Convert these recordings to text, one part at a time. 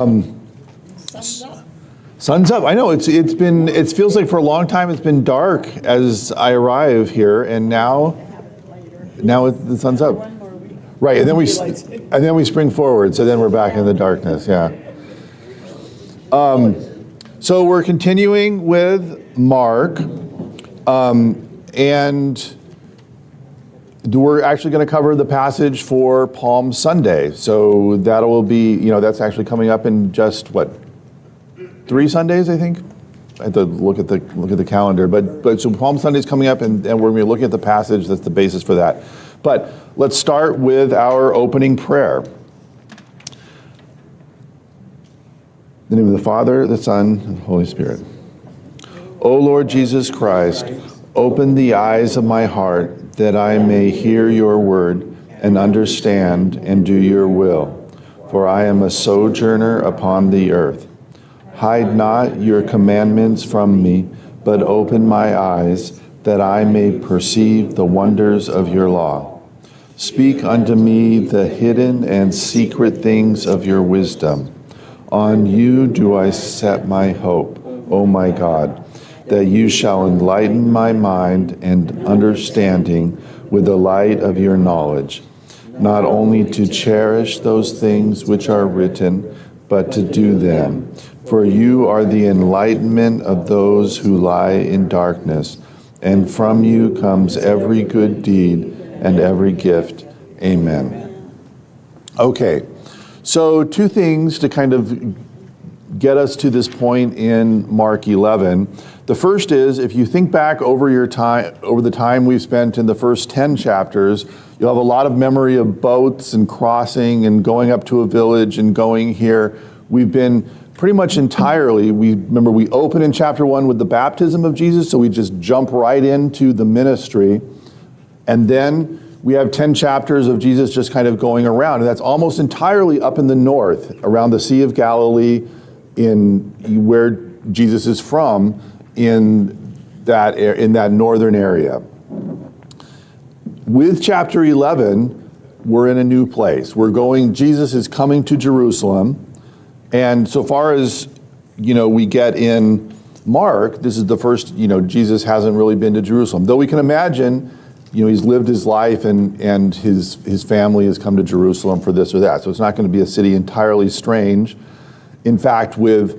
Sun's up. Sun's up. I know it feels like for a long time it's been dark as I arrive here, and now the sun's up. One more week. Right, and then we spring forward, so then we're back in the darkness. Yeah. So we're continuing with Mark, and we're actually going to cover the passage for Palm Sunday. So that will be, that's actually coming up in just 3 Sundays, I think. I have to look at the calendar. But so Palm Sunday is coming up, and we're going to be looking at the passage that's the basis for that. But let's start with our opening prayer. In the name of the Father, the Son, and the Holy Spirit. O Lord Jesus Christ, open the eyes of my heart that I may hear your word and understand and do your will. For I am a sojourner upon the earth. Hide not your commandments from me, but open my eyes that I may perceive the wonders of your law. Speak unto me the hidden and secret things of your wisdom. On you do I set my hope, O my God, that you shall enlighten my mind and understanding with the light of your knowledge, not only to cherish those things which are written, but to do them. For you are the enlightenment of those who lie in darkness, and from you comes every good deed and every gift. Amen. Okay, so 2 things to kind of get us to this point in Mark 11. The first is, if you think back over the time we've spent in the first 10 chapters, you'll have a lot of memory of boats and crossing and going up to a village and going here. We've been pretty much entirely, we open in chapter 1 with the baptism of Jesus, so we just jump right into the ministry. And then we have 10 chapters of Jesus just kind of going around, and that's almost entirely up in the north, around the Sea of Galilee, in where Jesus is from, in that northern area. With chapter 11, we're in a new place. Jesus is coming to Jerusalem, and so far as we get in Mark, this is the first, Jesus hasn't really been to Jerusalem. Though we can imagine, he's lived his life and his family has come to Jerusalem for this or that. So it's not going to be a city entirely strange. In fact, if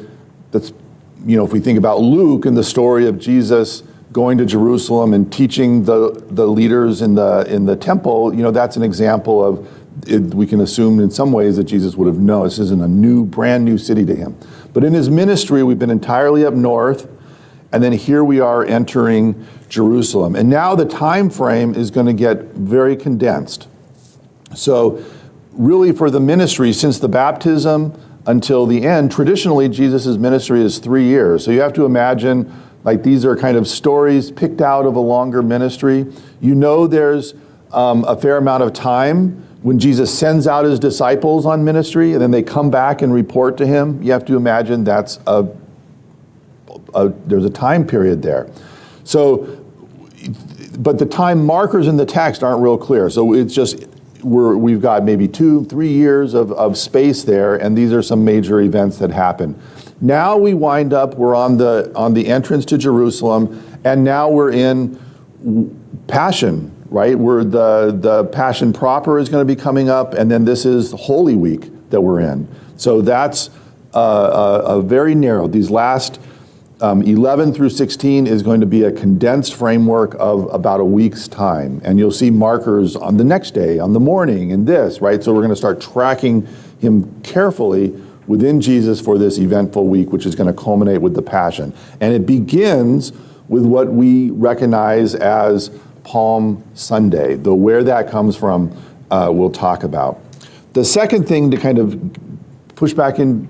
we think about Luke and the story of Jesus going to Jerusalem and teaching the leaders in the temple, that's an example of it. We can assume in some ways that Jesus would have known this isn't a brand new city to him. But in his ministry, we've been entirely up north, and then here we are entering Jerusalem. And now the time frame is going to get very condensed. So really for the ministry, since the baptism until the end, traditionally Jesus' ministry is 3 years. So you have to imagine, like, these are kind of stories picked out of a longer ministry. There's a fair amount of time when Jesus sends out his disciples on ministry, and then they come back and report to him. You have to imagine there's a time period there. So, but the time markers in the text aren't real clear. So it's just, we've got maybe 2-3 years of space there, and these are some major events that happen. Now we're on the entrance to Jerusalem, and now we're in Passion, right? Where the Passion proper is going to be coming up, and then this is Holy Week that we're in. So that's a very narrow. These last 11 through 16 is going to be a condensed framework of about a week's time. And you'll see markers on the next day, on the morning, and this, right? So we're going to start tracking him carefully within Jesus for this eventful week, which is going to culminate with the Passion. And it begins with what we recognize as Palm Sunday, though where that comes from, we'll talk about. The second thing to kind of push back in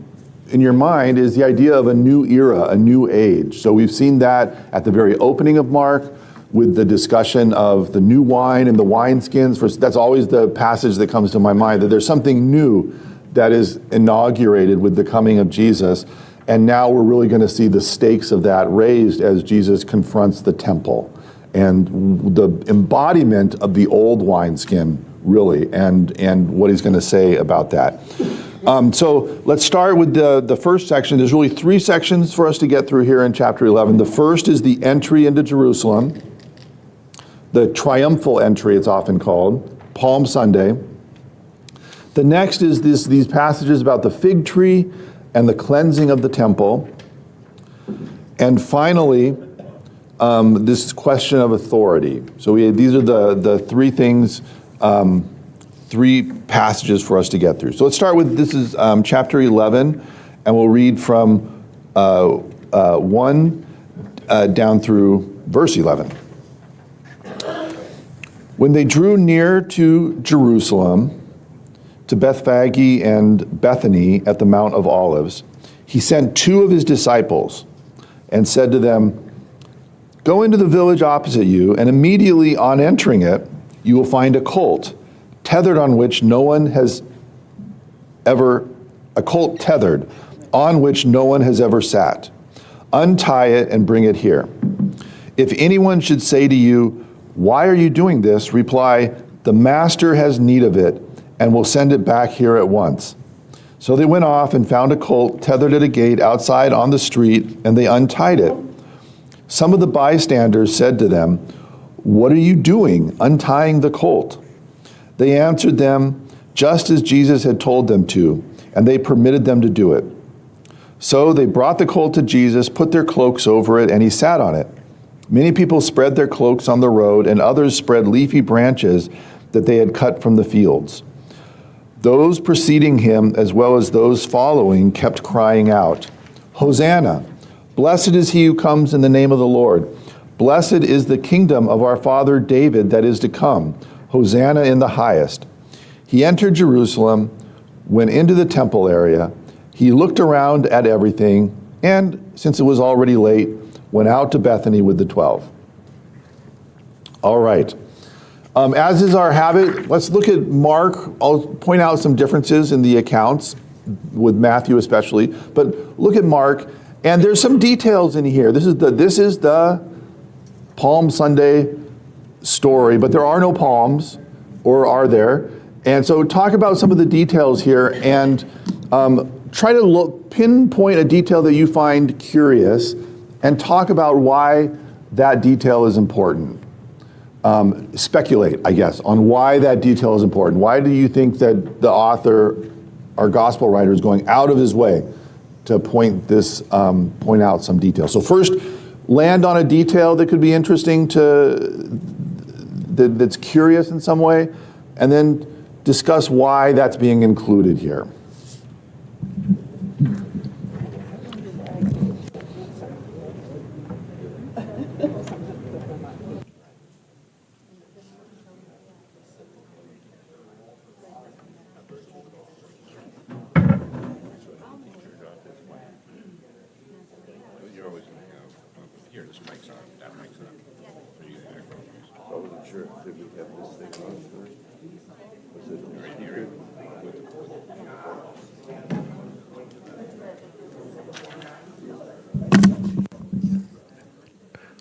your mind is the idea of a new era, a new age. So we've seen that at the very opening of Mark with the discussion of the new wine and the wineskins. That's always the passage that comes to my mind, that there's something new that is inaugurated with the coming of Jesus. And now we're really going to see the stakes of that raised as Jesus confronts the temple and the embodiment of the old wineskin, really, and what he's going to say about that. So let's start with the first section. There's really three sections for us to get through here in chapter 11. The first is the entry into Jerusalem, the triumphal entry it's often called, Palm Sunday. The next is these passages about the fig tree and the cleansing of the temple. And finally, this question of authority. So these are the three things, three passages for us to get through. So let's start with, this is chapter 11, and we'll read from 1 down through verse 11. When they drew near to Jerusalem, to Bethphage and Bethany at the Mount of Olives, he sent two of his disciples and said to them, "Go into the village opposite you, and immediately on entering it, you will find a colt tethered on which no one has ever sat. Untie it and bring it here. If anyone should say to you, 'Why are you doing this?' reply, 'The master has need of it, and will send it back here at once.'" So they went off and found a colt tethered at a gate outside on the street, and they untied it. Some of the bystanders said to them, "What are you doing, untying the colt?" They answered them just as Jesus had told them to, and they permitted them to do it. So they brought the colt to Jesus, put their cloaks over it, and he sat on it. Many people spread their cloaks on the road, and others spread leafy branches that they had cut from the fields. Those preceding him, as well as those following, kept crying out, "Hosanna! Blessed is he who comes in the name of the Lord. Blessed is the kingdom of our father David that is to come. Hosanna in the highest." He entered Jerusalem, went into the temple area. He looked around at everything, and since it was already late, went out to Bethany with the 12. All right. As is our habit, let's look at Mark. I'll point out some differences in the accounts, with Matthew especially, but look at Mark, and there's some details in here. This is the Palm Sunday story, but there are no palms, or are there? And so talk about some of the details here, and try to pinpoint a detail that you find curious, and talk about why that detail is important. Speculate, I guess, on why that detail is important. Why do you think that the author, our gospel writer, is going out of his way to point out some detail? So first, land on a detail that could be interesting that's curious in some way, and then discuss why that's being included here.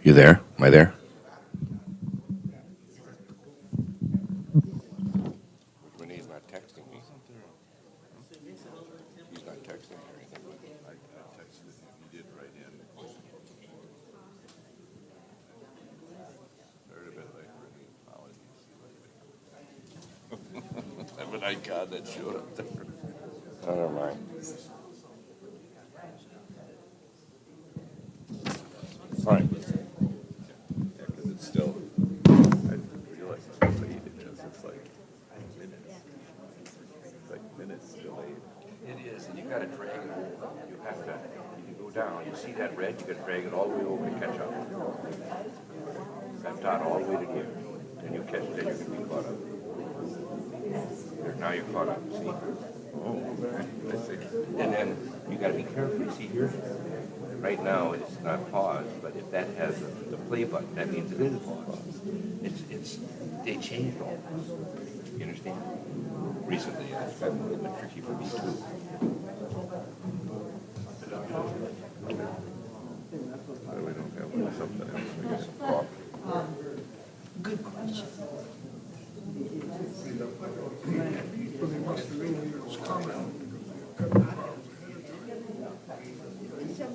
You there? Am I there? Renee's not texting me. He's not texting me or anything, but I texted him. He did write in. Heard a bit late, Renee. Apologies. Have an icon that showed up there. Oh, never mind. Fine. Still, I realize how late it is. It's like minutes. It's like minutes delayed. It is, and you gotta drag it over. You have to, you go down, you see that red, you gotta drag it all the way over to catch up. That dot all the way to here. Then you catch, then you can be caught up. There, now you're caught up, see? Oh, okay. I see. And then you gotta be careful, you see here? Right now, it's not paused, but if that has the play button, that means it is paused. They changed all this. You understand? Recently, it's gotten a little bit tricky for me too. We don't have something else. We got some coffee. Good question. They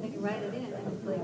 can write it in and play.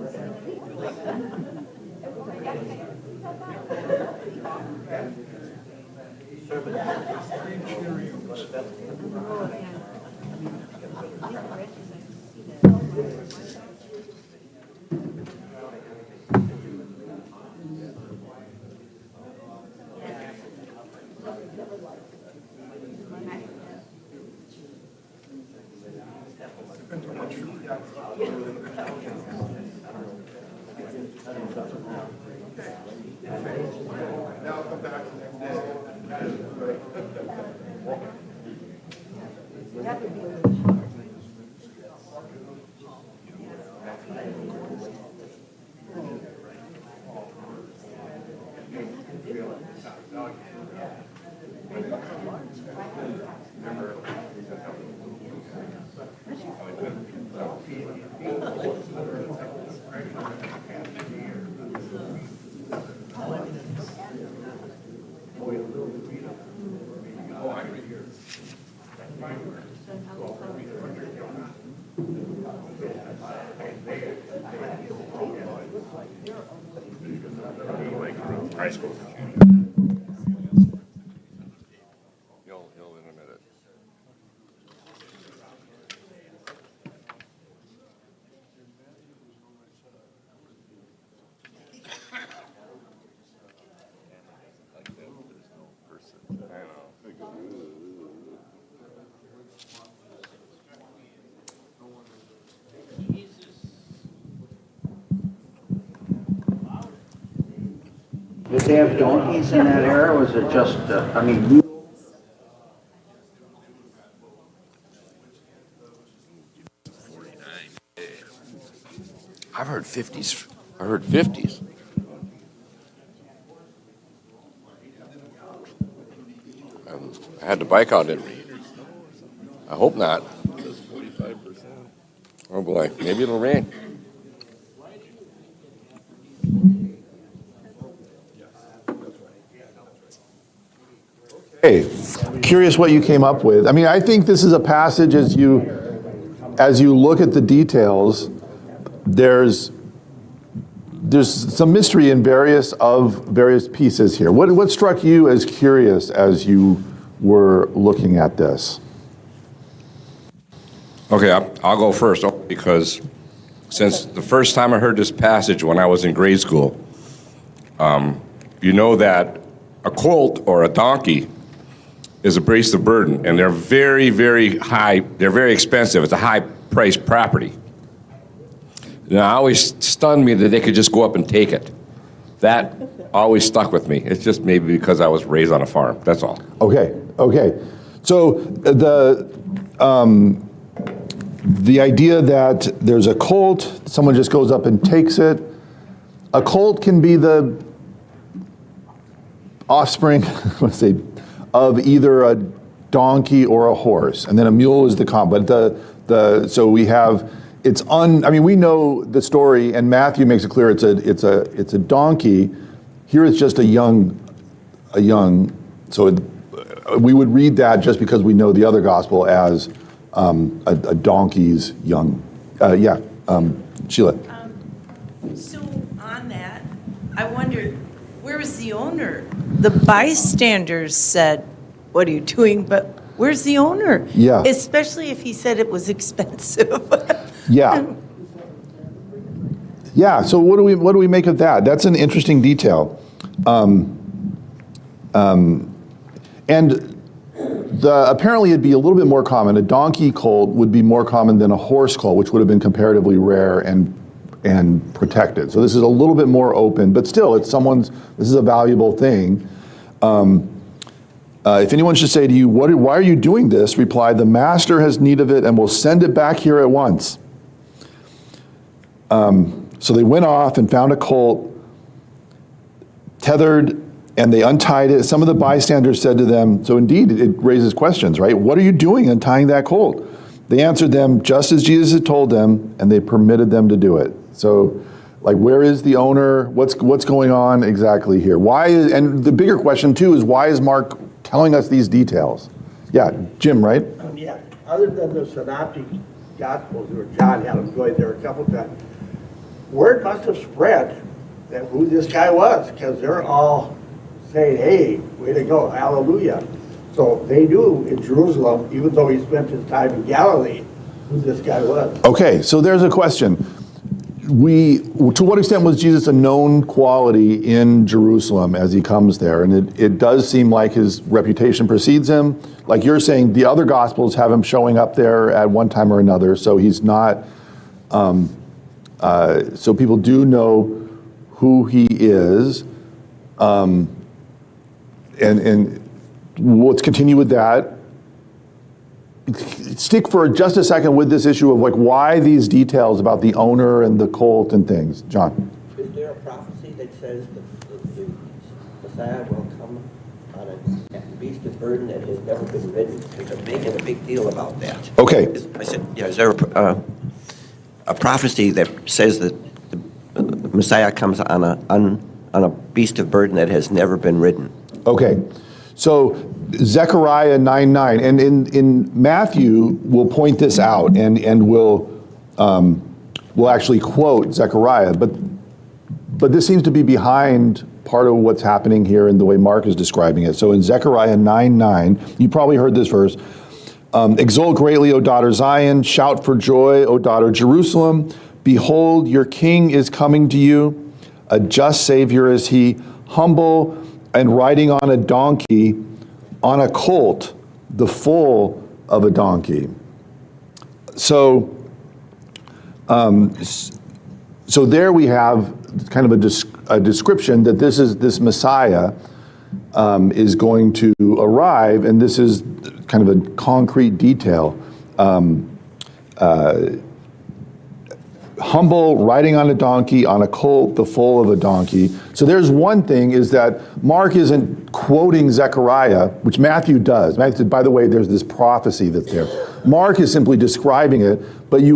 High school. You'll in a minute. I know. Did they have donkeys in that era, or was it just, I mean, I've heard 50s. I heard 50s. I had the bike out in. I hope not. 45%. Oh boy, maybe it'll rain. Hey, curious what you came up with. I mean, I think this is a passage as you look at the details, there's some mystery in various pieces here. What struck you as curious as you were looking at this? Okay, I'll go first because since the first time I heard this passage when I was in grade school, you know that a colt or a donkey is a beast of burden, and they're very, very high. They're very expensive. It's a high-priced property. Now, it always stunned me that they could just go up and take it. That always stuck with me. It's just maybe because I was raised on a farm. That's all. Okay. So the idea that there's a colt, someone just goes up and takes it. A colt can be the offspring, let's say, of either a donkey or a horse, and then a mule is the comp. But so we have I mean, we know the story, and Matthew makes it clear it's a donkey. Here it's just a young. So we would read that just because we know the other gospel as a donkey's young. Sheila. So on that, I wondered, where was the owner? The bystanders said, "What are you doing?" But where's the owner? Yeah. Especially if he said it was expensive. Yeah. So what do we make of that? That's an interesting detail. And apparently it'd be a little bit more common. A donkey colt would be more common than a horse colt, which would have been comparatively rare and protected. So this is a little bit more open, but still, this is a valuable thing. If anyone should say to you, why are you doing this? Reply, the master has need of it and will send it back here at once. So they went off and found a colt, tethered, and they untied it. Some of the bystanders said to them, so indeed it raises questions, right? What are you doing untying that colt? They answered them just as Jesus had told them, and they permitted them to do it. So, like, where is the owner? What's going on exactly here? And the bigger question too is, why is Mark telling us these details? Yeah, Jim, right? Yeah, other than the synoptic gospels where John had them going there a couple times, word must have spread that who this guy was, because they're all saying, hey, way to go, hallelujah. So they knew in Jerusalem, even though he spent his time in Galilee, who this guy was. Okay, so there's a question. To what extent was Jesus a known quality in Jerusalem as he comes there? And it does seem like his reputation precedes him. Like you're saying, the other Gospels have him showing up there at one time or another, so he's not, so people do know who he is. And let's continue with that. Stick for just a second with this issue of like why these details about the owner and the colt and things. John. Is there a prophecy that says the Messiah will come on a beast of burden that has never been ridden? Because they're making a big deal about that. Okay. I said, yeah, is there a prophecy that says that the Messiah comes on a beast of burden that has never been ridden? Okay. So Zechariah 9:9, and in Matthew, we'll point this out, and we'll actually quote Zechariah, but this seems to be behind part of what's happening here in the way Mark is describing it. So in Zechariah 9:9, you probably heard this verse, exult greatly, O daughter Zion, shout for joy, O daughter Jerusalem, behold, your king is coming to you, a just Savior is he, humble and riding on a donkey, on a colt, the foal of a donkey. So, so there we have kind of a description that this Messiah is going to arrive, and this is kind of a concrete detail. Humble, riding on a donkey, on a colt, the foal of a donkey. So there's one thing, is that Mark isn't quoting Zechariah, which Matthew does. Matthew said, by the way, there's this prophecy that's there. Mark is simply describing it, but he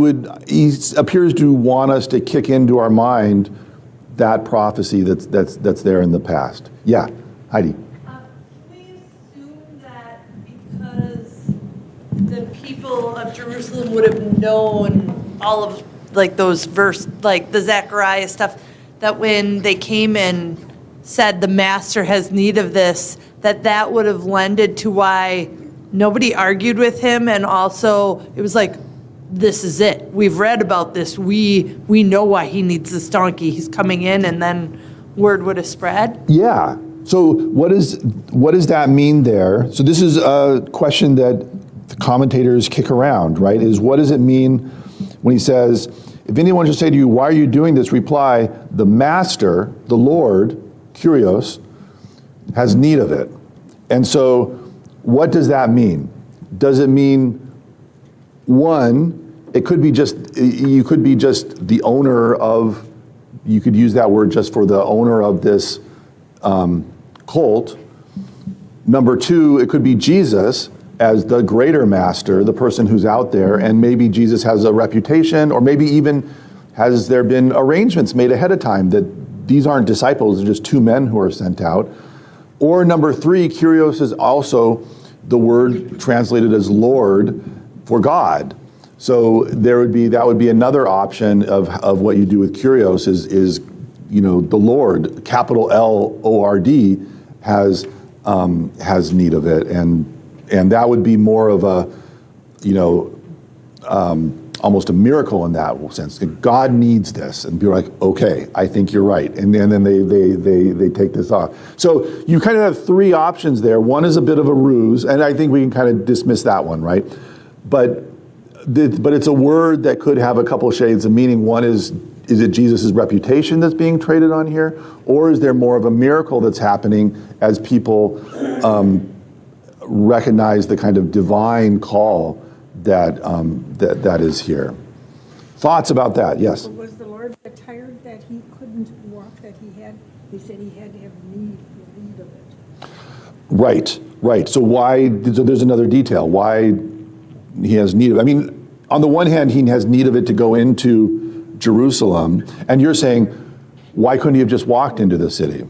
appears to want us to kick into our mind that prophecy that's there in the past. Yeah, Heidi. Can we assume that because the people of Jerusalem would have known all of like those like the Zechariah stuff, that when they came and said the master has need of this, that would have lended to why nobody argued with him, and also it was like, this is it. We've read about this. We know why he needs this donkey. He's coming in, and then word would have spread. Yeah. So what does that mean there? So this is a question that the commentators kick around, right? Is what does it mean when he says, if anyone should say to you, why are you doing this? Reply, the master, the Lord, Kyrios, has need of it. And so what does that mean? Does it mean, one, it could be just, you could be just the owner of, you could use that word just for the owner of this colt. Number two, it could be Jesus as the greater master, the person who's out there, and maybe Jesus has a reputation, or maybe even has there been arrangements made ahead of time that these aren't disciples, they're just two men who are sent out. Or number three, Kyrios is also the word translated as Lord for God. So that would be another option of what you do with Kyrios is the Lord, capital L-O-R-D, has need of it, and that would be more of a, almost a miracle in that sense. God needs this, and be like, okay, I think you're right, and then they take this off. So you kind of have three options there. One is a bit of a ruse, and I think we can kind of dismiss that one, right? But it's a word that could have a couple shades of meaning. One is it Jesus' reputation that's being traded on here, or is there more of a miracle that's happening as people recognize the kind of divine call that is here? Thoughts about that? Yes. Was the Lord tired that he couldn't walk, that he said he had to have need of it? Right. So so there's another detail. Why he has need of it. I mean, on the one hand, he has need of it to go into Jerusalem, and you're saying, why couldn't he have just walked into the city?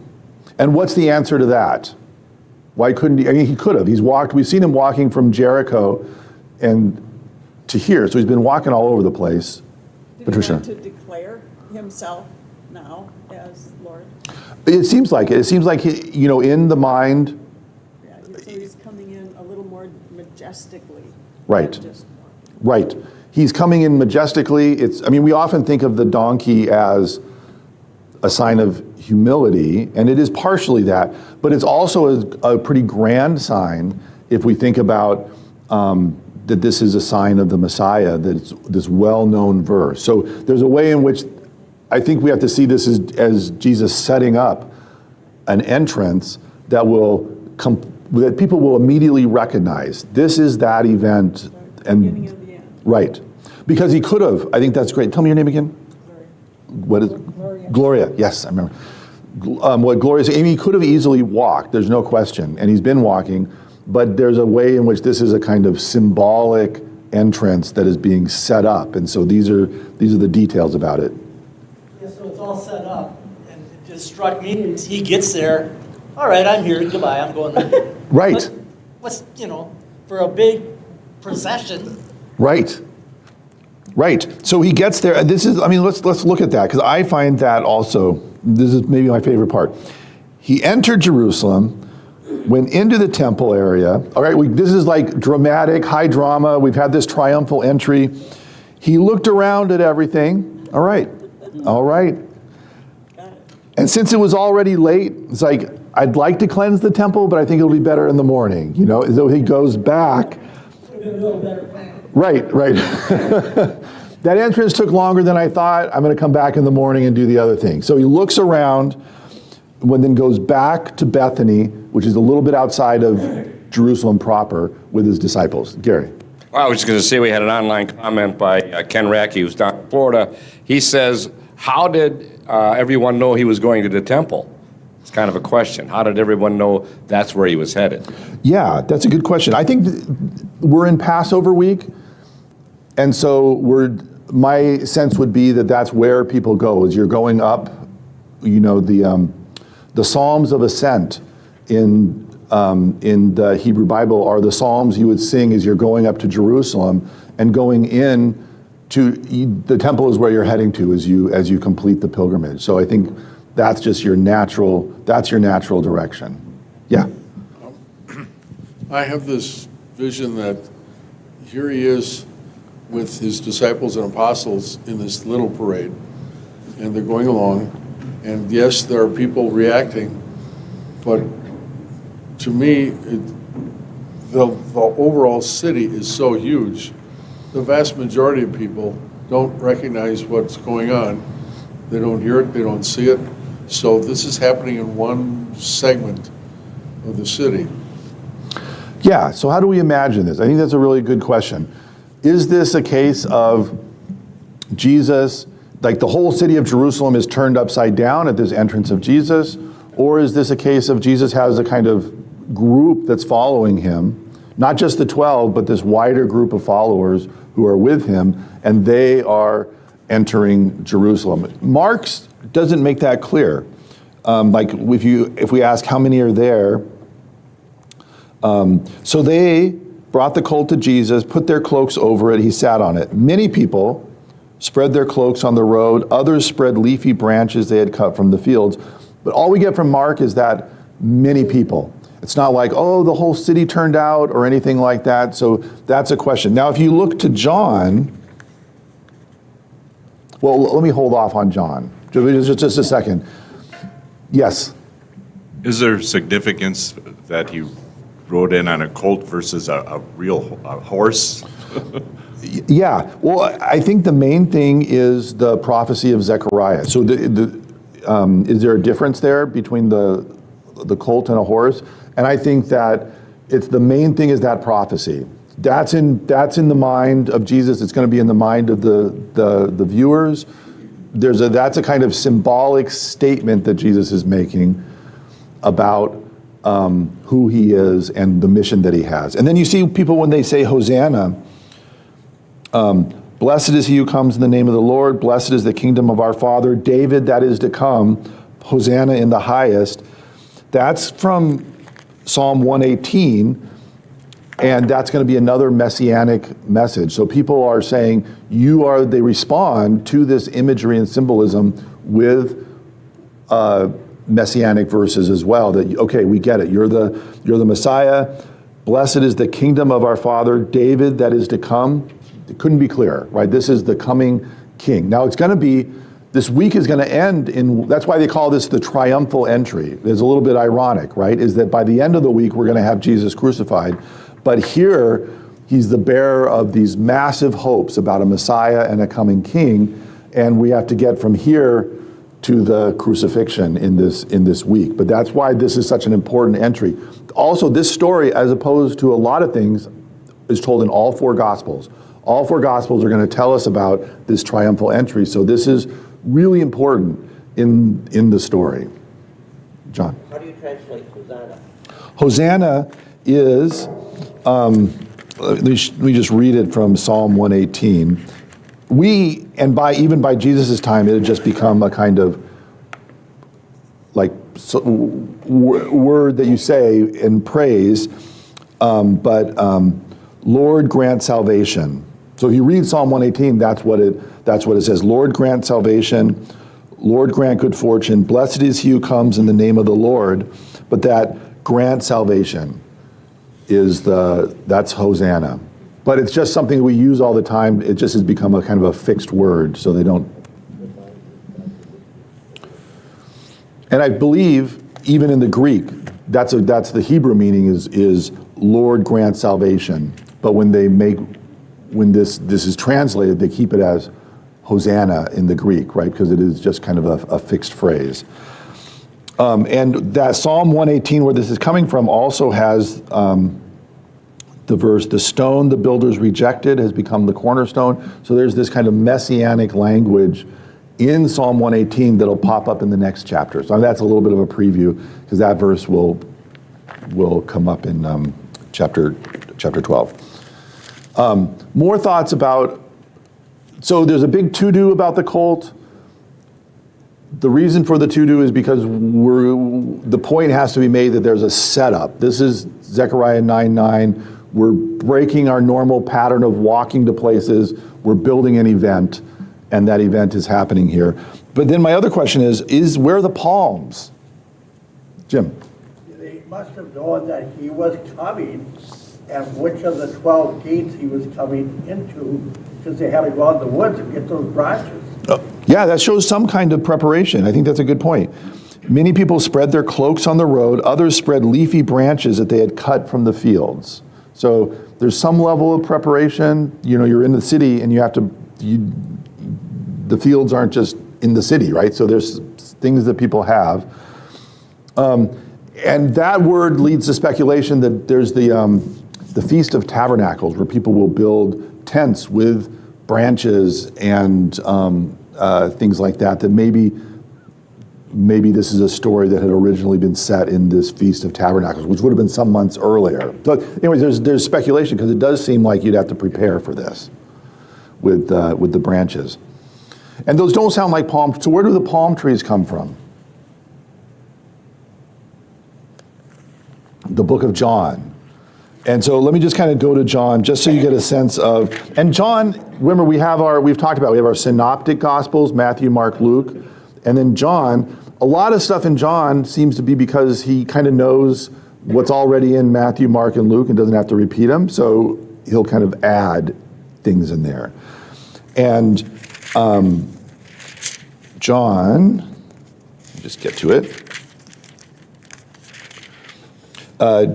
And what's the answer to that? Why couldn't he? I mean, he could have. We've seen him walking from Jericho and to here, so he's been walking all over the place. Did Patricia. he want to declare himself now as Lord? It seems like it. It seems like, he, in the mind. Yeah, so he's coming in a little more majestically. Right. than just Right. He's coming in majestically. We often think of the donkey as a sign of humility, and it is partially that, but it's also a pretty grand sign if we think about that this is a sign of the Messiah, that it's this well-known verse. So there's a way in which I think we have to see this as Jesus setting up an entrance that that people will immediately recognize. This is that event. beginning of the end. Right. Because he could have. I think that's great. Tell me your name again. What is Gloria. Gloria? Yes, I remember. What Gloria said, he could have easily walked. There's no question, and he's been walking. But there's a way in which this is a kind of symbolic entrance that is being set up, and so these are the details about it. Yeah, so it's all set up, and it just struck me as he gets there. All right, I'm here. Goodbye. I'm going. Right. What's for a big procession? Right. Right. So he gets there. This is. Let's look at that, because I find that also. This is maybe my favorite part. He entered Jerusalem, went into the temple area. All right, this is like dramatic, high drama. We've had this triumphal entry. He looked around at everything. All right. And since it was already late, it's like, I'd like to cleanse the temple, but I think it'll be better in the morning. So he goes back. Right. That entrance took longer than I thought. I'm going to come back in the morning and do the other thing. So he looks around, then goes back to Bethany, which is a little bit outside of Jerusalem proper, with his disciples. Gary. Well, I was just going to say we had an online comment by Ken Racky, who's down in Florida. He says, how did everyone know he was going to the temple? It's kind of a question. How did everyone know that's where he was headed? Yeah, that's a good question. I think we're in Passover week, and so my sense would be that that's where people go, is you're going up, the Psalms of Ascent in the Hebrew Bible are the Psalms you would sing as you're going up to Jerusalem, and going in to the temple is where you're heading to as you complete the pilgrimage. So I think that's just your natural direction. Yeah. I have this vision that here he is with his disciples and apostles in this little parade, and they're going along, and yes, there are people reacting, but to me, the overall city is so huge, the vast majority of people don't recognize what's going on. They don't hear it, they don't see it. So this is happening in one segment of the city. Yeah, so how do we imagine this? I think that's a really good question. Is this a case of Jesus, like the whole city of Jerusalem is turned upside down at this entrance of Jesus? Or is this a case of Jesus has a kind of group that's following him, not just the 12, but this wider group of followers who are with him, and they are entering Jerusalem? Mark's doesn't make that clear. If we ask how many are there, so they brought the colt to Jesus, put their cloaks over it, he sat on it. Many people spread their cloaks on the road, others spread leafy branches they had cut from the fields. But all we get from Mark is that many people. It's not like, oh, the whole city turned out or anything like that. So that's a question. Now, if you look to John, well, let me hold off on John. Just a second. Yes. Is there significance that he rode in on a colt versus a real horse? Yeah. Well, I think the main thing is the prophecy of Zechariah. So is there a difference there between the colt and a horse? And I think that it's the main thing is that prophecy. That's in the mind of Jesus. It's going to be in the mind of the viewers. That's a kind of symbolic statement that Jesus is making about who he is and the mission that he has. And then you see people when they say Hosanna, Blessed is he who comes in the name of the Lord. Blessed is the kingdom of our father David that is to come. Hosanna in the highest. That's from Psalm 118, and that's going to be another messianic message. So people are saying they respond to this imagery and symbolism with messianic verses as well. That, okay, we get it. You're the Messiah. Blessed is the kingdom of our father David that is to come. It couldn't be clearer, right? This is the coming king. Now it's going to be, this week is going to end that's why they call this the triumphal entry. It's a little bit ironic, right? Is that by the end of the week, we're going to have Jesus crucified. But here, he's the bearer of these massive hopes about a Messiah and a coming king. And we have to get from here to the crucifixion in this week. But that's why this is such an important entry. Also, this story, as opposed to a lot of things, is told in all four Gospels. All four Gospels are going to tell us about this triumphal entry. So this is really important in the story. John? How do you translate Hosanna? Hosanna is, let me just read it from Psalm 118. Even by Jesus' time, it had just become a kind of like word that you say in praise, Lord grant salvation. So if you read Psalm 118, that's what it says. Lord grant salvation, Lord grant good fortune. Blessed is he who comes in the name of the Lord. But that grant salvation that's Hosanna. But it's just something that we use all the time. It just has become a kind of a fixed word, so they don't. And I believe even in the Greek, that's the Hebrew meaning is Lord grant salvation. But when this is translated, they keep it as Hosanna in the Greek, right? Because it is just kind of a fixed phrase. And that Psalm 118, where this is coming from, also has the verse, the stone the builders rejected has become the cornerstone. So there's this kind of messianic language in Psalm 118 that'll pop up in the next chapter. So that's a little bit of a preview, because that verse will come up in chapter 12. More thoughts about, so there's a big to-do about the colt. The reason for the to-do is because the point has to be made that there's a setup. This is Zechariah 9:9. We're breaking our normal pattern of walking to places. We're building an event, and that event is happening here. But then my other question is where are the palms? Jim? They must have known that he was coming and which of the 12 gates he was coming into, because they had to go out in the woods and get those branches. Yeah, that shows some kind of preparation. I think that's a good point. Many people spread their cloaks on the road. Others spread leafy branches that they had cut from the fields. So there's some level of preparation. You know, you're in the city and the fields aren't just in the city, right? So there's things that people have. And that word leads to speculation that there's the Feast of Tabernacles, where people will build tents with branches and things like that, that maybe this is a story that had originally been set in this Feast of Tabernacles, which would have been some months earlier. So anyways, there's speculation, because it does seem like you'd have to prepare for this with the branches. And those don't sound like palm. So where do the palm trees come from? The book of John. And so let me just kind of go to John, just so you get a sense of, and John, remember we have our synoptic gospels, Matthew, Mark, Luke, and then John. A lot of stuff in John seems to be because he kind of knows what's already in Matthew, Mark, and Luke and doesn't have to repeat them, so he'll kind of add things in there. And John, let me just get to it.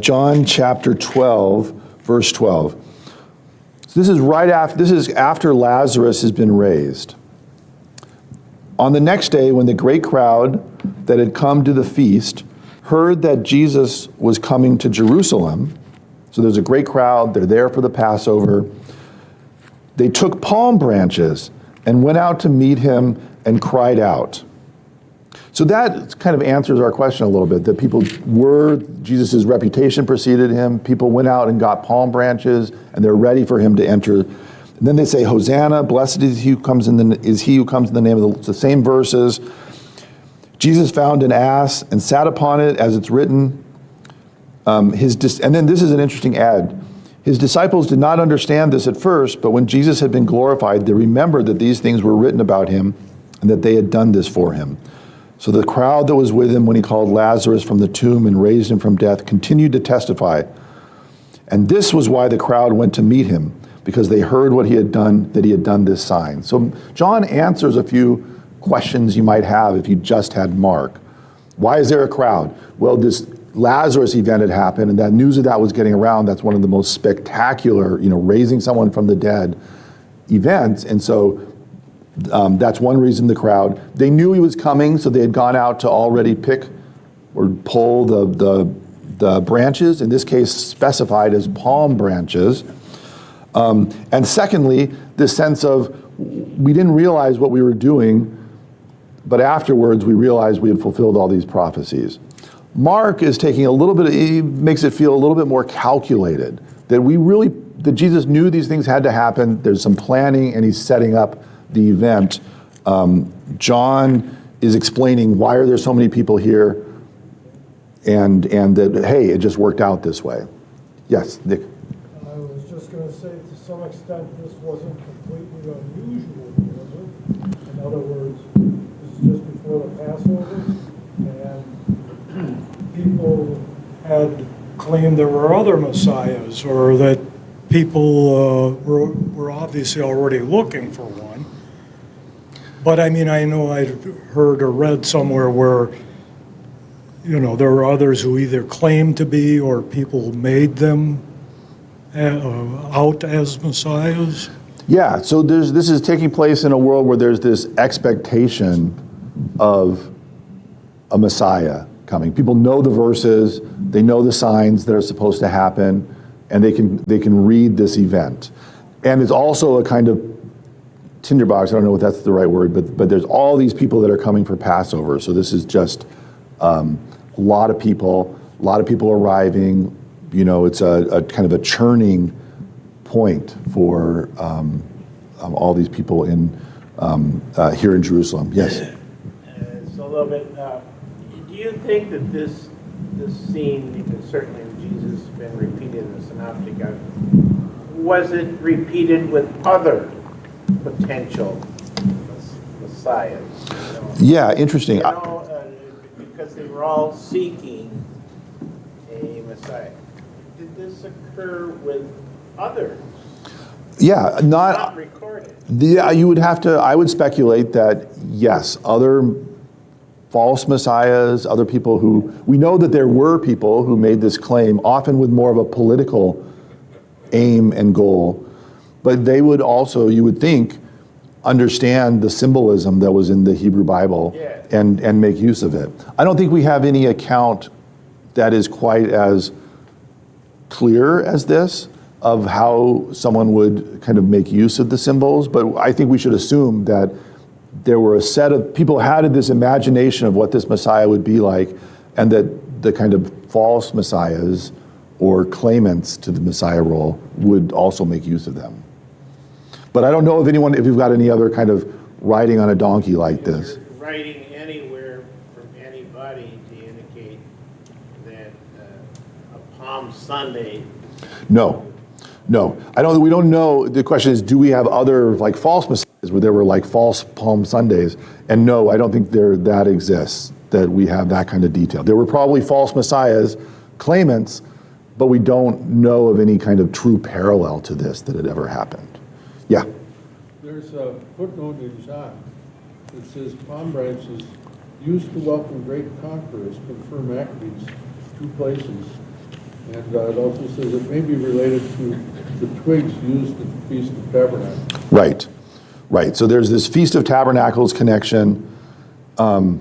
John chapter 12, verse 12. So this is after Lazarus has been raised. On the next day, when the great crowd that had come to the feast heard that Jesus was coming to Jerusalem, so there's a great crowd, they're there for the Passover, they took palm branches and went out to meet him and cried out. So that kind of answers our question a little bit, that Jesus' reputation preceded him. People went out and got palm branches, and they're ready for him to enter. And then they say, Hosanna, blessed is he who comes in the name of the Lord. It's the same verses. Jesus found an ass and sat upon it, as it's written. And then this is an interesting add. His disciples did not understand this at first, but when Jesus had been glorified, they remembered that these things were written about him and that they had done this for him. So the crowd that was with him when he called Lazarus from the tomb and raised him from death continued to testify. And this was why the crowd went to meet him, because they heard what he had done, that he had done this sign. So John answers a few questions you might have if you just had Mark. Why is there a crowd? Well, this Lazarus event had happened, and that news of that was getting around. That's one of the most spectacular, raising someone from the dead events. And so that's one reason the crowd. They knew he was coming, so they had gone out to already pick or pull the branches, in this case specified as palm branches. And secondly, this sense of we didn't realize what we were doing, but afterwards we realized we had fulfilled all these prophecies. Mark is taking a little bit, he makes it feel a little bit more calculated, that Jesus knew these things had to happen. There's some planning, and he's setting up the event. John is explaining why are there so many people here, and that, hey, it just worked out this way. Yes, Nick. I was just going to say, to some extent, this wasn't completely unusual, was it? In other words, this is just before the Passover, and people had claimed there were other messiahs, or that people were obviously already looking for one. But I mean, I know I'd heard or read somewhere where, there were others who either claimed to be or people made them out as messiahs. Yeah, so this is taking place in a world where there's this expectation of a Messiah coming. People know the verses, they know the signs that are supposed to happen, and they can read this event. And it's also a kind of tinderbox, I don't know if that's the right word, but there's all these people that are coming for Passover. So this is just a lot of people arriving. It's a kind of a churning point for all these people here in Jerusalem. Yes? So a little bit, do you think that this scene, because certainly Jesus has been repeated in the Synoptic, was it repeated with other potential messiahs? Yeah, interesting. Because they were all seeking a messiah. Did this occur with others? Yeah, Not recorded. Yeah, I would speculate that, yes, other false messiahs, other people who, we know that there were people who made this claim, often with more of a political aim and goal, but they would also, you would think, understand the symbolism that was in the Hebrew Bible and make use of it. I don't think we have any account that is quite as clear as this of how someone would kind of make use of the symbols, but I think we should assume that there were a set of people had this imagination of what this Messiah would be like, and that the kind of false messiahs or claimants to the Messiah role would also make use of them. But I don't know if you've got any other kind of riding on a donkey like this. Writing anywhere from anybody to indicate that a Palm Sunday. No. We don't know. The question is, do we have other like false messiahs where there were like false Palm Sundays? And no, I don't think that exists, that we have that kind of detail. There were probably false messiahs, claimants, but we don't know of any kind of true parallel to this that had ever happened. Yeah. There's a footnote in John that says palm branches used to welcome great conquerors confirm Maccabees, 2 places. And it also says it may be related to the twigs used at the Feast of Tabernacles. Right. So there's this Feast of Tabernacles connection. Put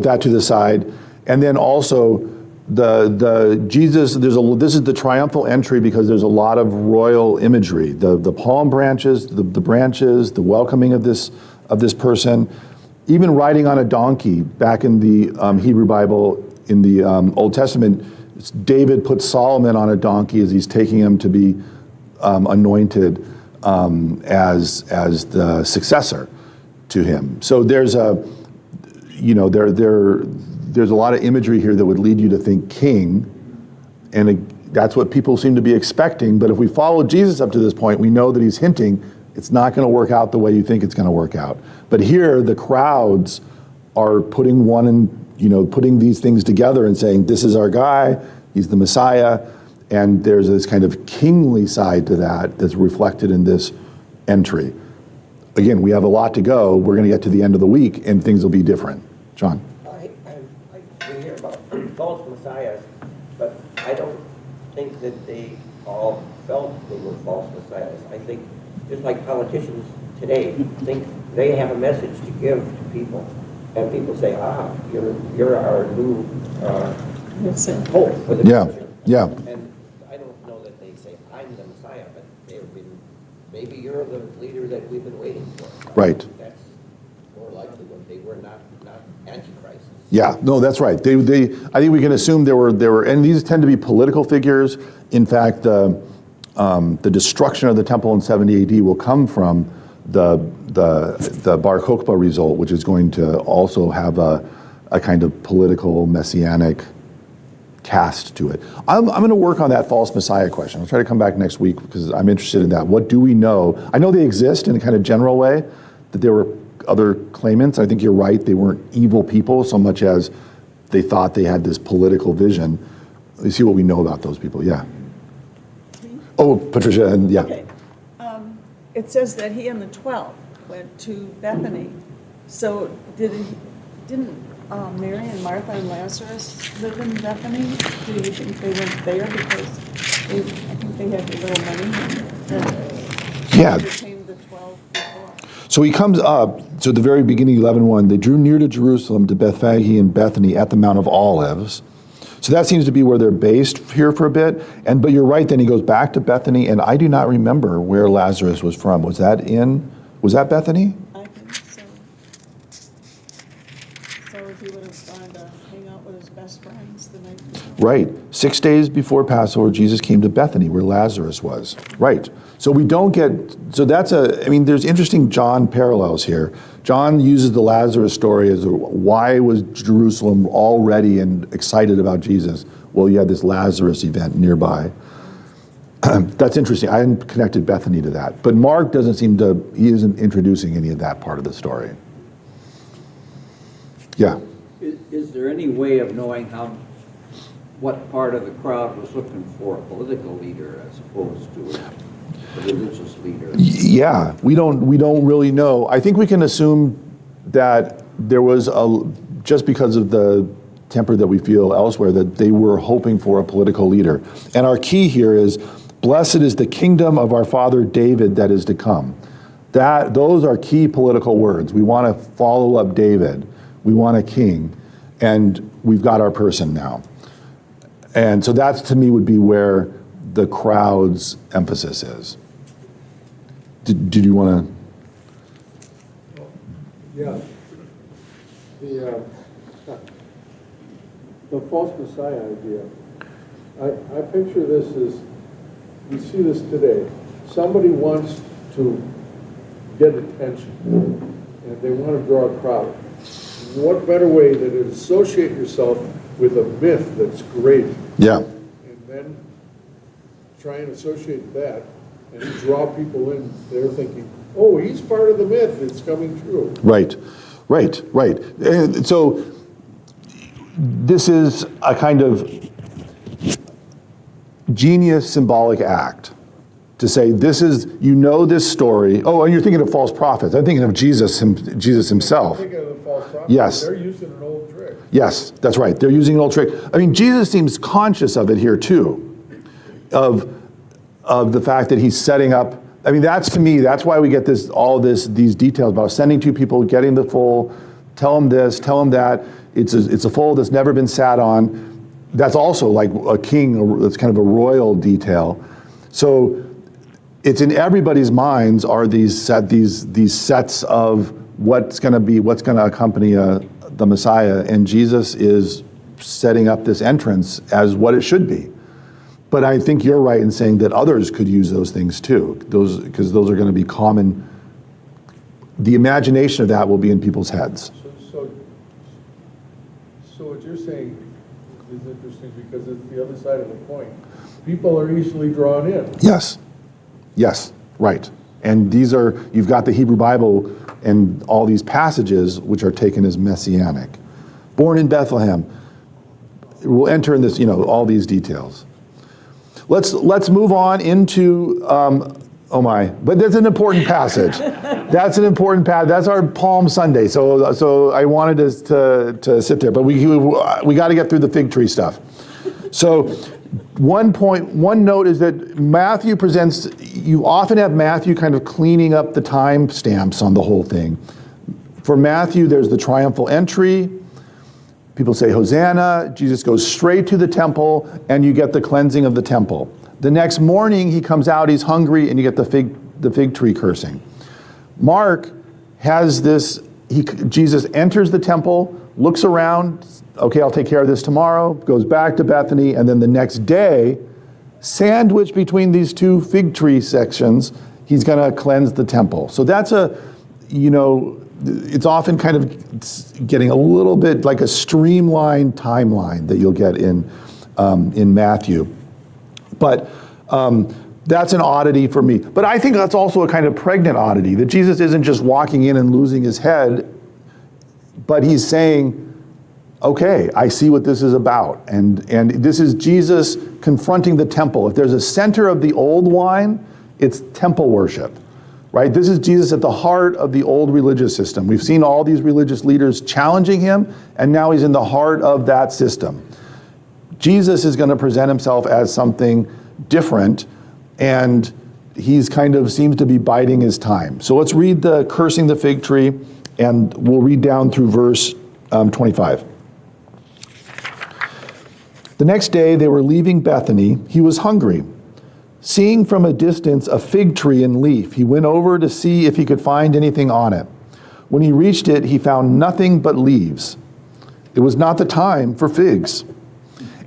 that to the side. And then also the Jesus, this is the triumphal entry because there's a lot of royal imagery. The palm branches, the branches, the welcoming of this person, even riding on a donkey back in the Hebrew Bible in the Old Testament David puts Solomon on a donkey as he's taking him to be anointed as the successor to him. So there's a, there's a lot of imagery here that would lead you to think king, and that's what people seem to be expecting. But if we follow Jesus up to this point, we know that he's hinting it's not going to work out the way you think it's going to work out. But here, the crowds are putting putting these things together and saying, this is our guy, he's the Messiah, and there's this kind of kingly side to that that's reflected in this entry. Again, we have a lot to go. We're going to get to the end of the week, and things will be different. John? We hear about false messiahs, but I don't think that they all felt they were false messiahs. I think, just like politicians today, think they have a message to give to people. And people say, you're our new hope for the future. Yeah. And I don't know that they say, I'm the Messiah, but maybe you're the leader that we've been waiting for. Right. That's more likely when they were not antichrists. Yeah, no, that's right. I think we can assume there were, and these tend to be political figures. In fact, the destruction of the temple in 70 AD will come from the Bar Kokhba result, which is going to also have a kind of political messianic cast to it. I'm going to work on that false messiah question. I'll try to come back next week because I'm interested in that. What do we know? I know they exist in a kind of general way, that there were other claimants. I think you're right. They weren't evil people so much as they thought they had this political vision. Let's see what we know about those people. Yeah. Oh, Patricia, and yeah. Okay. It says that he and the 12 went to Bethany. So didn't Mary and Martha and Lazarus live in Bethany? Do you think they went there because I think they had a little money? Yeah. Became the 12 before. So he comes up, so at the very beginning, 11:1, they drew near to Jerusalem, to Bethphage and Bethany at the Mount of Olives. So that seems to be where they're based here for a bit. But you're right, then he goes back to Bethany, and I do not remember where Lazarus was from. Was that Bethany? I think so. So he would have gone to hang out with his best friends the night before. Right. 6 days before Passover, Jesus came to Bethany, where Lazarus was. Right. So we don't get, so that's there's interesting John parallels here. John uses the Lazarus story as why was Jerusalem all ready and excited about Jesus? Well, you had this Lazarus event nearby. That's interesting. I hadn't connected Bethany to that. But Mark doesn't he isn't introducing any of that part of the story. Yeah. Is there any way of knowing what part of the crowd was looking for a political leader as opposed to a religious leader? Yeah, we don't really know. I think we can assume that there was just because of the temper that we feel elsewhere, that they were hoping for a political leader. And our key here is, blessed is the kingdom of our father David that is to come. Those are key political words. We want to follow up David. We want a king. And we've got our person now. And so that, to me, would be where the crowd's emphasis is. Did you want to? Yeah. The false messiah idea. I picture this as, we see this today. Somebody wants to get attention, and they want to draw a crowd. What better way than to associate yourself with a myth that's great? Yeah. And then try and associate that and draw people in. They're thinking, oh, he's part of the myth. It's coming true. Right. And so this is a kind of genius symbolic act to say this is, this story. Oh, and you're thinking of false prophets. I'm thinking of Jesus himself. I'm thinking of the false prophets. Yes. They're using an old trick. Yes, that's right. They're using an old trick. Jesus seems conscious of it here too, of the fact that he's setting up. That's, to me, that's why we get these details about sending two people, getting the foal, tell them this, tell them that. It's a foal that's never been sat on. That's also like a king. That's kind of a royal detail. So it's in everybody's minds are these sets of what's going to accompany the Messiah, and Jesus is setting up this entrance as what it should be. But I think you're right in saying that others could use those things too, because those are going to be common. The imagination of that will be in people's heads. So what you're saying is interesting because it's the other side of the coin. People are easily drawn in. Yes, right. And you've got the Hebrew Bible and all these passages which are taken as messianic. Born in Bethlehem. We'll enter in this, all these details. Let's move on into, but that's an important passage. That's an important passage. That's our Palm Sunday. So I wanted us to sit there, but we got to get through the fig tree stuff. So one note is that Matthew presents, you often have Matthew kind of cleaning up the time stamps on the whole thing. For Matthew, there's the triumphal entry. People say Hosanna. Jesus goes straight to the temple, and you get the cleansing of the temple. The next morning, he comes out, he's hungry, and you get the fig tree cursing. Mark has this, Jesus enters the temple, looks around, okay, I'll take care of this tomorrow, goes back to Bethany, and then the next day, sandwiched between these two fig tree sections, he's going to cleanse the temple. So that's it's often kind of getting a little bit like a streamlined timeline that you'll get in Matthew. But that's an oddity for me. But I think that's also a kind of pregnant oddity, that Jesus isn't just walking in and losing his head, but he's saying, okay, I see what this is about. And this is Jesus confronting the temple. If there's a center of the old wine, it's temple worship. Right? This is Jesus at the heart of the old religious system. We've seen all these religious leaders challenging him, and now he's in the heart of that system. Jesus is going to present himself as something different, and he's kind of seems to be biding his time. So let's read the cursing the fig tree, and we'll read down through verse 25. The next day they were leaving Bethany. He was hungry. Seeing from a distance a fig tree in leaf, he went over to see if he could find anything on it. When he reached it, he found nothing but leaves. It was not the time for figs.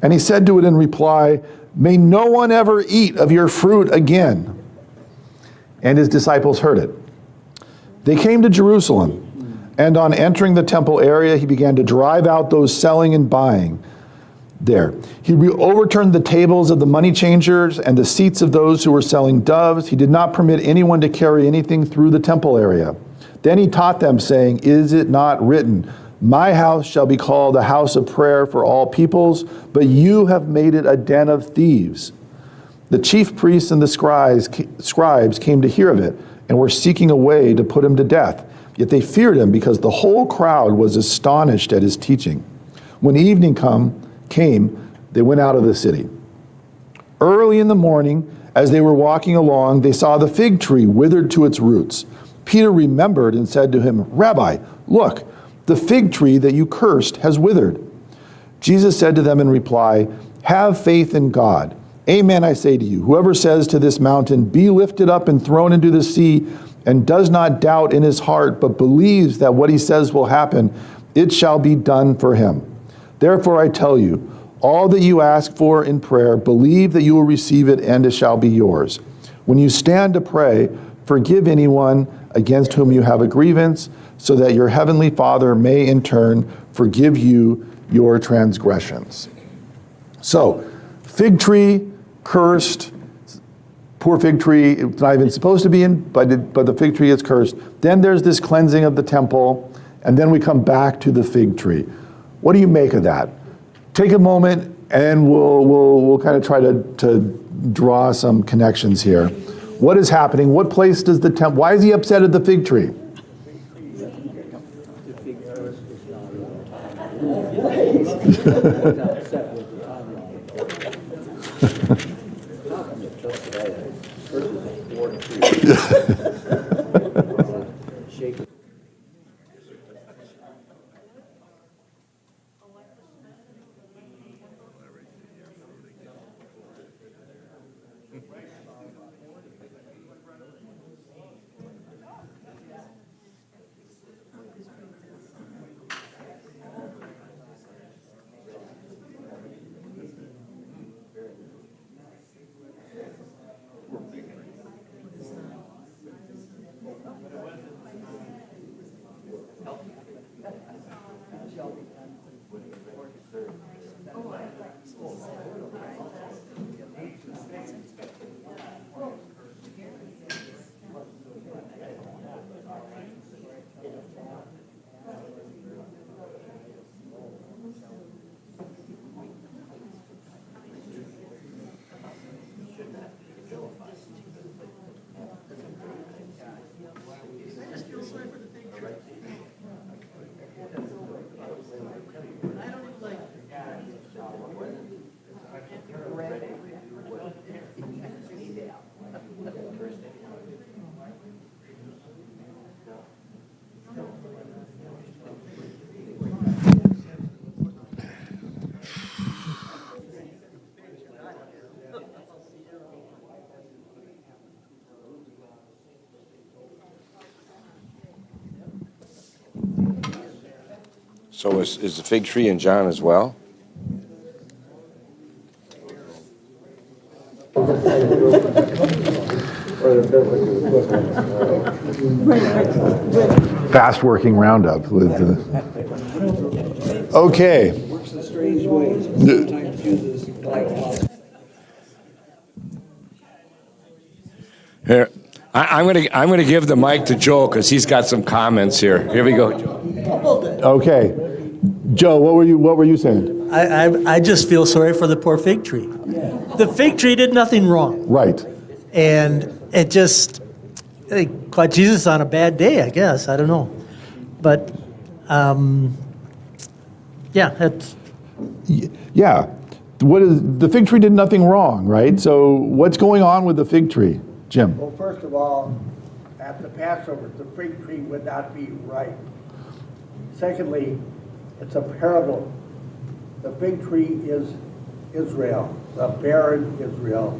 And he said to it in reply, "May no one ever eat of your fruit again." And his disciples heard it. They came to Jerusalem, and on entering the temple area, he began to drive out those selling and buying there. He overturned the tables of the money changers and the seats of those who were selling doves. He did not permit anyone to carry anything through the temple area. Then he taught them, saying, "Is it not written, 'My house shall be called a house of prayer for all peoples,' but you have made it a den of thieves." The chief priests and the scribes came to hear of it and were seeking a way to put him to death. Yet they feared him because the whole crowd was astonished at his teaching. When evening came, they went out of the city. Early in the morning, as they were walking along, they saw the fig tree withered to its roots. Peter remembered and said to him, "Rabbi, look, the fig tree that you cursed has withered." Jesus said to them in reply, "Have faith in God. Amen, I say to you, whoever says to this mountain, 'Be lifted up and thrown into the sea,' and does not doubt in his heart, but believes that what he says will happen, it shall be done for him. Therefore I tell you, all that you ask for in prayer, believe that you will receive it, and it shall be yours. When you stand to pray, forgive anyone against whom you have a grievance, so that your heavenly Father may in turn forgive you your transgressions." So, fig tree, cursed, poor fig tree, it's not even supposed to be in, but the fig tree is cursed. Then there's this cleansing of the temple, and then we come back to the fig tree. What do you make of that? Take a moment, and we'll kind of try to draw some connections here. What is happening? What place does the temple? Why is he upset at the fig tree? So is the fig tree in John as well? Fast working roundup with okay. Works in strange ways, but sometimes uses like. Here, I'm gonna give the mic to Joe because he's got some comments here. Here we go, Joe. Okay, Joe, what were you saying? I just feel sorry for the poor fig tree. The fig tree did nothing wrong. Right. And it just, it caught Jesus on a bad day, I guess. I don't know. But, yeah, it's. Yeah. What is the fig tree did nothing wrong, right? So what's going on with the fig tree, Jim? Well, first of all, at the Passover, the fig tree would not be ripe. Secondly, it's a parable. The fig tree is Israel, the barren Israel,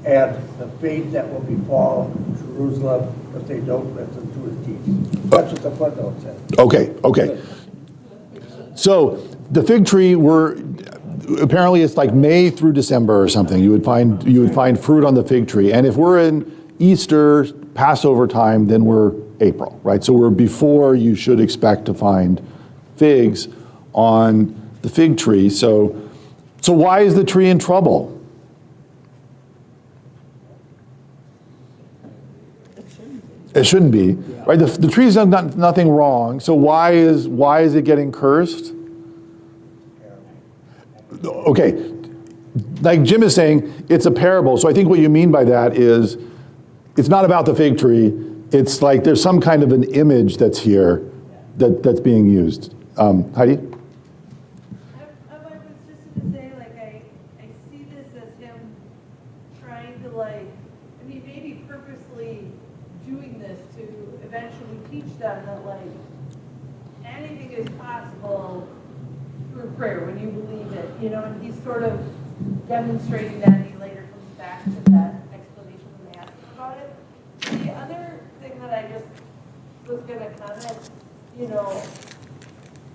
and the fate that will befall Jerusalem if they don't listen to his teaching. That's what the footnote says. Okay. So the fig tree apparently it's like May through December or something. You would find fruit on the fig tree. And if we're in Easter, Passover time, then we're April, right? So we're before you should expect to find figs on the fig tree. So why is the tree in trouble? It shouldn't be, right? The tree's done nothing wrong. So why is it getting cursed? Okay, like Jim is saying, it's a parable. So I think what you mean by that is it's not about the fig tree. It's like there's some kind of an image that's here that's being used. Heidi? I was just gonna say, like, I see this as him trying to, like, I mean, maybe purposely doing this to eventually teach them that, like, anything is possible through prayer when you believe it, you know, and he's sort of demonstrating that, and he later comes back to that explanation when they ask him about it. The other thing that I just was gonna comment, you know,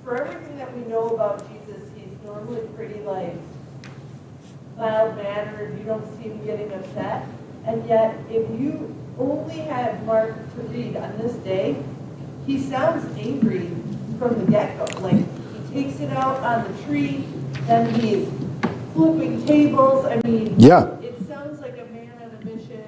for everything that we know about Jesus, he's normally pretty, like, mild-mannered, you don't see him getting upset, and yet, if you only had Mark to read on this day, he sounds angry from the get-go, like, he takes it out on the tree, then he's flipping tables, I mean, Yeah. it sounds like a man on a mission,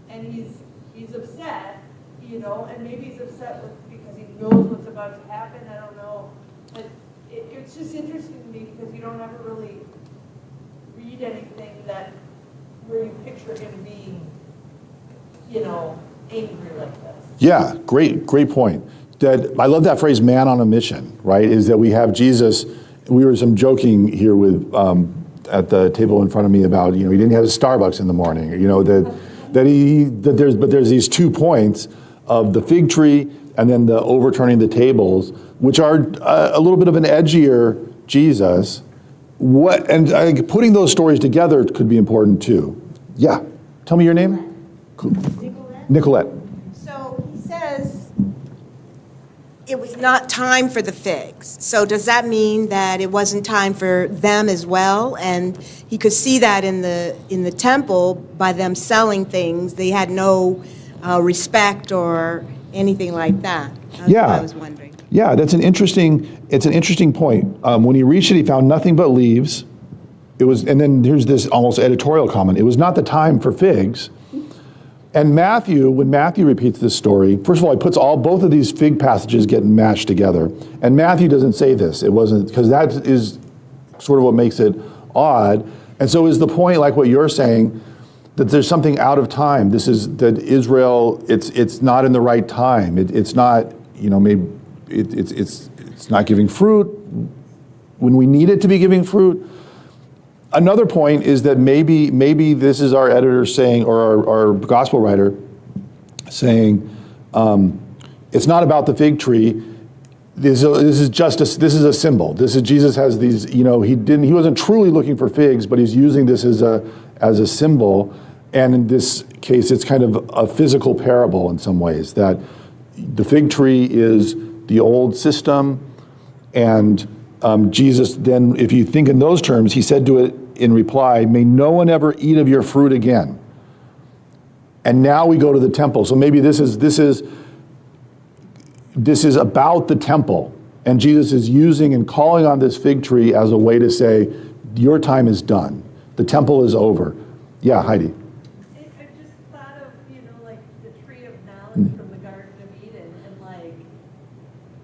and he's upset, you know, and maybe he's upset because he knows what's about to happen, I don't know, but it's just interesting to me because you don't ever really read anything where you picture him being, you know, angry like this. Yeah, great point. I love that phrase, man on a mission, right? Is that we have Jesus, we were some joking here with, at the table in front of me about, you know, he didn't have a Starbucks in the morning, you know, but there's these 2 points of the fig tree and then the overturning the tables, which are a little bit of an edgier Jesus. And putting those stories together could be important too. Yeah, tell me your name. Nicolette. So he says it was not time for the figs. So does that mean that it wasn't time for them as well? And he could see that in the temple by them selling things. They had no respect or anything like that. That's what I was wondering. Yeah, it's an interesting point. When he reached it, he found nothing but leaves. And then here's this almost editorial comment. It was not the time for figs. And when Matthew repeats this story, first of all, he puts both of these fig passages getting mashed together. And Matthew doesn't say this. It wasn't, because that is sort of what makes it odd. And so is the point, like what you're saying, that there's something out of time. That Israel, it's not in the right time. It's not, you know, maybe it's not giving fruit when we need it to be giving fruit. Another point is that maybe this is our editor saying, or our gospel writer saying, it's not about the fig tree. This is a symbol. Jesus has these, you know, he wasn't truly looking for figs, but he's using this as a symbol. And in this case, it's kind of a physical parable in some ways, that the fig tree is the old system, And Jesus then, if you think in those terms, he said to it in reply, may no one ever eat of your fruit again. And now we go to the temple. So maybe this is about the temple. And Jesus is using and calling on this fig tree as a way to say, your time is done. The temple is over. Yeah, Heidi. I just thought of, like the tree of knowledge from the Garden of Eden, and like,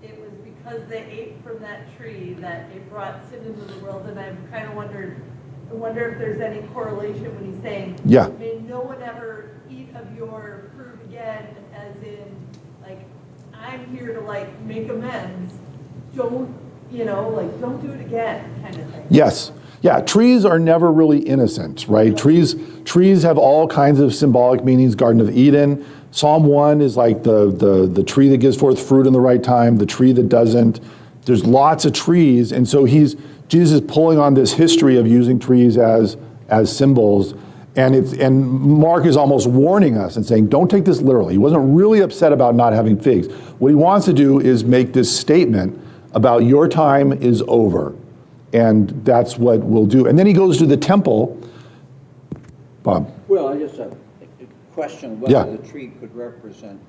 it was because they ate from that tree that it brought sin into the world, and I've kind of I wonder if there's any correlation when he's saying, Yeah. may no one ever eat of your fruit again, as in, like, I'm here to like make amends. Don't, don't do it again, kind of thing. Yes. Yeah, trees are never really innocent, right? Trees have all kinds of symbolic meanings. Garden of Eden. Psalm 1 is like the tree that gives forth fruit in the right time, the tree that doesn't. There's lots of trees, and so Jesus is pulling on this history of using trees as symbols, and Mark is almost warning us and saying, don't take this literally. He wasn't really upset about not having figs. What he wants to do is make this statement about your time is over. And that's what we'll do. And then he goes to the temple. Bob. Well, I just have a question whether the tree could represent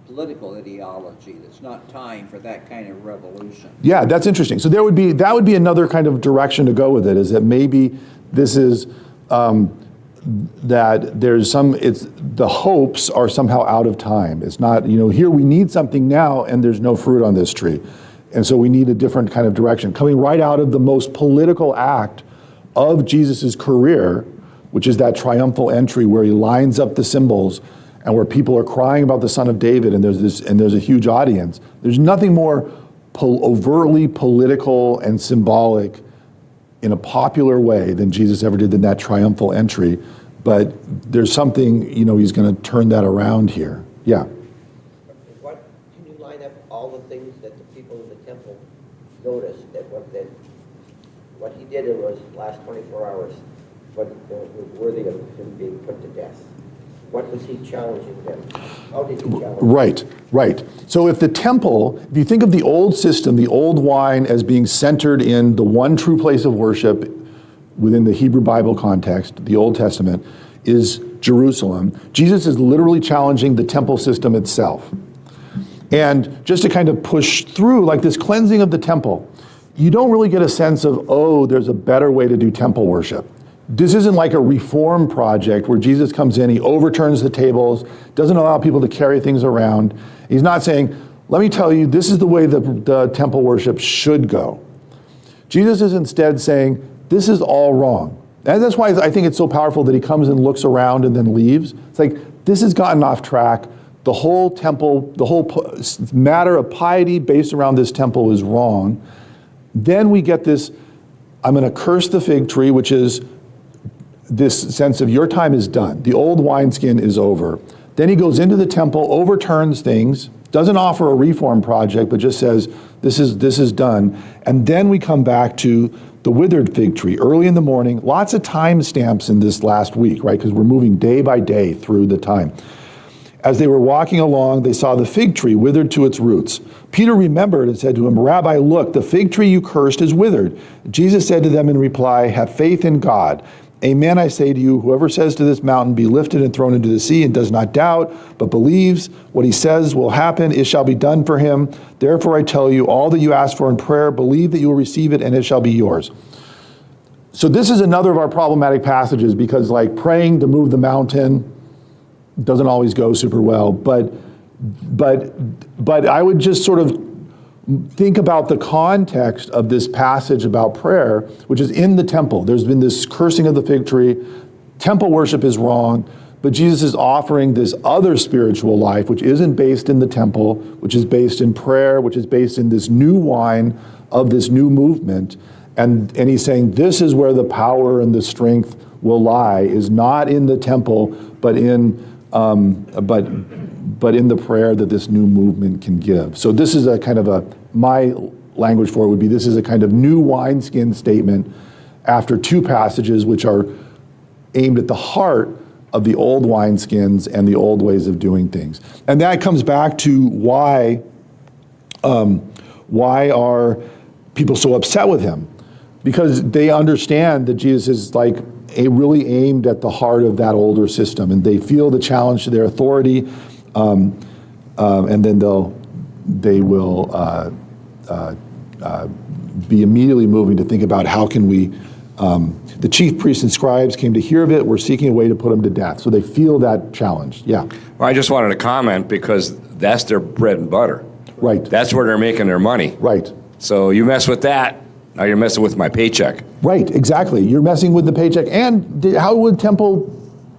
political ideology. That's not time for that kind of revolution. Yeah, that's interesting. So that would be another kind of direction to go with it, is that maybe this is that there's the hopes are somehow out of time. It's not, here we need something now and there's no fruit on this tree. And so we need a different kind of direction. Coming right out of the most political act of Jesus's career, which is that triumphal entry where he lines up the symbols and where people are crying about the Son of David, and there's a huge audience. There's nothing more overtly political and symbolic in a popular way than Jesus ever did in that triumphal entry. But there's something, he's going to turn that around here. Yeah. Can you line up all the things that the people in the temple noticed that what he did in those last 24 hours, was worthy of him being put to death? What was he challenging them? How did he challenge them? Right. So if you think of the old system, the old wine as being centered in the one true place of worship within the Hebrew Bible context, the Old Testament, is Jerusalem. Jesus is literally challenging the temple system itself. And just to kind of push through, like this cleansing of the temple, you don't really get a sense of, there's a better way to do temple worship. This isn't like a reform project where Jesus comes in, he overturns the tables, doesn't allow people to carry things around. He's not saying, let me tell you, this is the way the temple worship should go. Jesus is instead saying, this is all wrong. And that's why I think it's so powerful that he comes and looks around and then leaves. It's like, this has gotten off track. The whole temple, the whole matter of piety based around this temple is wrong. Then we get this, I'm going to curse the fig tree, which is this sense of your time is done. The old wineskin is over. Then he goes into the temple, overturns things, doesn't offer a reform project, but just says, this is done. And then we come back to the withered fig tree early in the morning. Lots of time stamps in this last week, right? Because we're moving day by day through the time. As they were walking along, they saw the fig tree withered to its roots. Peter remembered and said to him, Rabbi, look, the fig tree you cursed is withered. Jesus said to them in reply, have faith in God. Amen, I say to you, whoever says to this mountain, be lifted and thrown into the sea, and does not doubt, but believes what he says will happen, it shall be done for him. Therefore I tell you, all that you ask for in prayer, believe that you will receive it, and it shall be yours. So this is another of our problematic passages, because like praying to move the mountain doesn't always go super well, but I would just sort of think about the context of this passage about prayer, which is in the temple. There's been this cursing of the fig tree. Temple worship is wrong, but Jesus is offering this other spiritual life, which isn't based in the temple, which is based in prayer, which is based in this new wine of this new movement. And he's saying this is where the power and the strength will lie, is not in the temple, but in the prayer that this new movement can give. So this is a kind of my language for it would be, this is a kind of new wineskin statement after two passages which are aimed at the heart of the old wineskins and the old ways of doing things. And that comes back to why Why are people so upset with him? Because they understand that Jesus is like really aimed at the heart of that older system, and they feel the challenge to their authority, and then they will be immediately moving to think about how can we. The chief priests and scribes came to hear of it. We're seeking a way to put him to death. So they feel that challenge. Yeah. Well, I just wanted to comment because that's their bread and butter. Right. That's where they're making their money. Right. So you mess with that, now you're messing with my paycheck. Right, exactly. You're messing with the paycheck. And how would temple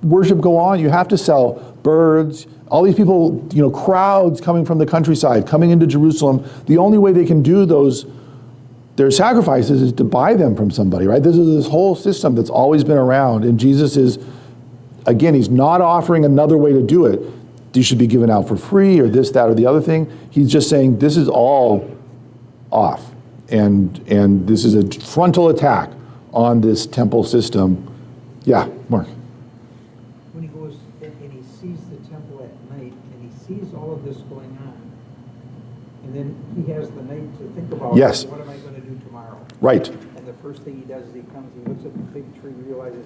worship go on? You have to sell birds, all these people, crowds coming from the countryside, coming into Jerusalem. The only way they can do their sacrifices is to buy them from somebody, right? This is this whole system that's always been around. And Jesus is, again, he's not offering another way to do it. These should be given out for free or this, that, or the other thing. He's just saying this is all off. And this is a frontal attack on this temple system. Yeah, Mark. When he goes and he sees the temple at night and he sees all of this going on, and then he has the night to think about, Yes. what am I going to do tomorrow? Right. And the first thing he does is he comes, he looks at the fig tree, realizes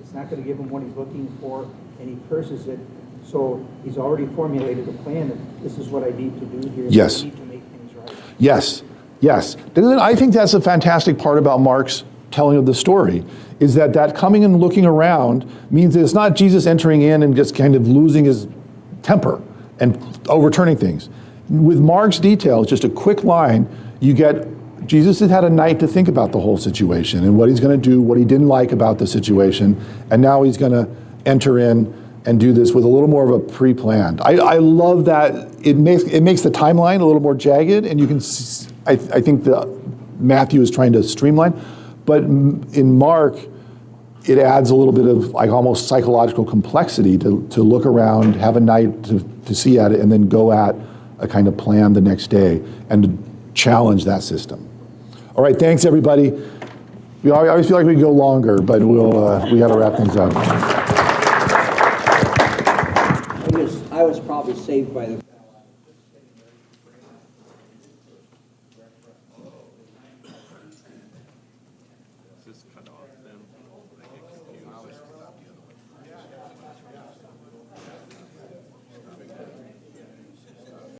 it's not going to give him what he's looking for, and he curses it. So he's already formulated a plan of this is what I need to do here. Yes. I need to make things right. Yes, yes. I think that's a fantastic part about Mark's telling of the story, is that coming and looking around means that it's not Jesus entering in and just kind of losing his temper and overturning things. With Mark's details, just a quick line, you get Jesus has had a night to think about the whole situation and what he's going to do, what he didn't like about the situation, and now he's going to enter in and do this with a little more of a pre-planned. I love that it makes the timeline a little more jagged, and you can see, I think Matthew is trying to streamline, but in Mark, it adds a little bit of like almost psychological complexity to look around, have a night to see at it, and then go at a kind of plan the next day and to challenge that system. All right, thanks everybody. I always feel like we can go longer, but we got to wrap things up. I was probably saved by the